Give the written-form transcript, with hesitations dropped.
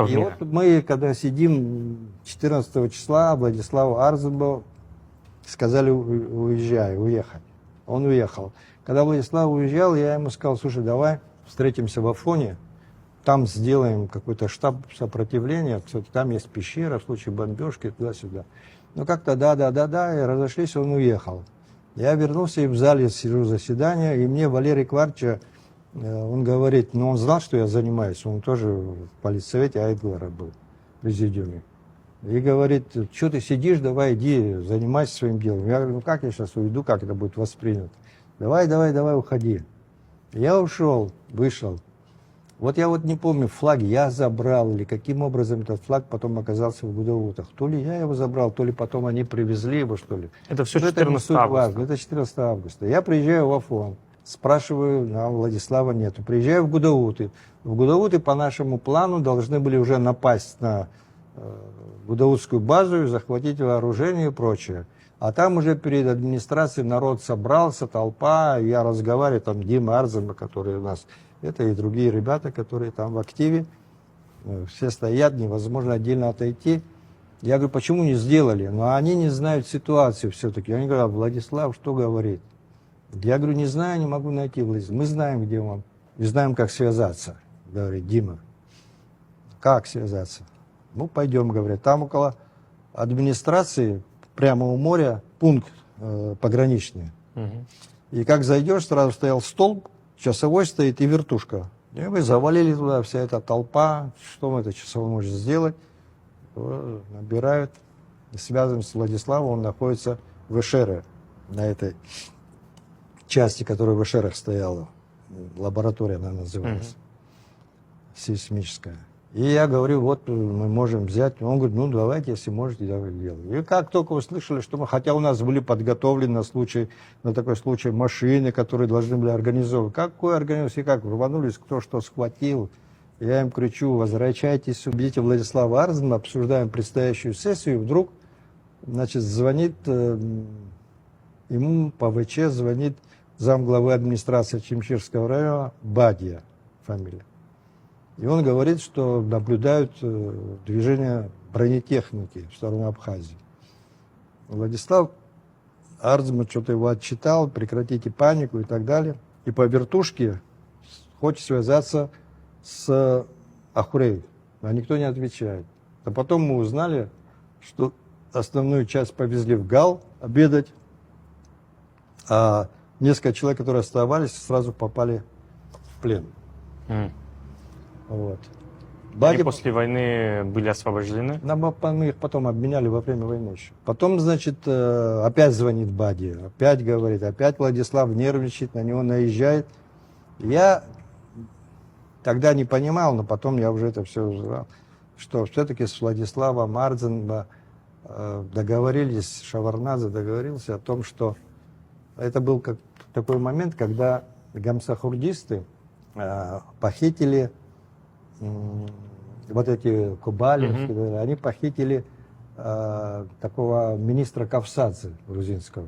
И вот мы, когда сидим 14 числа, Владиславу Арзумбу сказали уехать. Он уехал. Когда Владислав уезжал, я ему сказал: слушай, давай встретимся в Афоне, там сделаем какой-то штаб сопротивления, кстати, там есть пещера в случае бомбежки, туда-сюда. Ну как-то да, и разошлись, он уехал. Я вернулся и в зале сижу заседания, и мне Валерий Кварча, он говорит, ну он знал, что я занимаюсь, он тоже в политсовете Айдгара был, в президиуме. И говорит, что ты сидишь, давай иди, занимайся своим делом. Я говорю, ну как я сейчас уйду, как это будет воспринято? Давай, уходи. Я ушел, вышел. Вот я вот не помню, флаг я забрал, или каким образом этот флаг потом оказался в Гудауутах. То ли я его забрал, то ли потом они привезли его, что ли. Это все 14 августа. Это 14 августа. Я приезжаю в Афон, спрашиваю, а Владислава нету. Приезжаю в Гудауты. В Гудауты по нашему плану должны были уже напасть на Гудаутскую базу, захватить вооружение и прочее. А там уже перед администрацией народ собрался, толпа, я разговариваю, там Дима Арзема, который у нас, это и другие ребята, которые там в активе, все стоят, невозможно отдельно отойти. Я говорю, почему не сделали? Но они не знают ситуацию все-таки. Они говорят, Владислав что говорит? Я говорю, не знаю, не могу найти Владислава. Мы знаем, где он, не знаем, как связаться, говорит Дима. Как связаться? Ну, пойдем, говорят, там около администрации, прямо у моря, пункт пограничный. И как зайдешь, сразу стоял столб, часовой стоит и вертушка. И мы завалили туда, вся эта толпа, что мы это часовой может сделать. Набирают, связываем с Владиславом, он находится в Эшере, на этой части, которая в Эшерах стояла. Лаборатория она называлась, сейсмическая. И я говорю, вот мы можем взять. Он говорит, ну давайте, если можете, давайте делать. И как только услышали, что мы, хотя у нас были подготовлены на такой случай машины, которые должны были организовывать. Какой организовать, и как рванулись, кто что схватил. Я им кричу, возвращайтесь, убейте Владислава Арзена, обсуждаем предстоящую сессию. И вдруг, значит, звонит ему по ВЧ, звонит замглавы администрации Чимчирского района Бадья, фамилия. И он говорит, что наблюдают движение бронетехники в сторону Абхазии. Владислав Арзман что-то его отчитал, прекратите панику и так далее. И по вертушке хочет связаться с Ахурей, а никто не отвечает. А потом мы узнали, что основную часть повезли в Гал обедать, а несколько человек, которые оставались, сразу попали в плен. Вот. Они после войны были освобождены? Мы их потом обменяли во время войны еще. Потом, значит, опять звонит Бади, опять говорит, опять Владислав нервничает, на него наезжает. Я тогда не понимал, но потом я уже это все узнал, что все-таки с Владиславом Арзеном договорились, Шаварнадзе договорился о том, что это был как такой момент, когда гамсахурдисты похитили вот эти Кубали, они похитили такого министра Кавсадзе грузинского.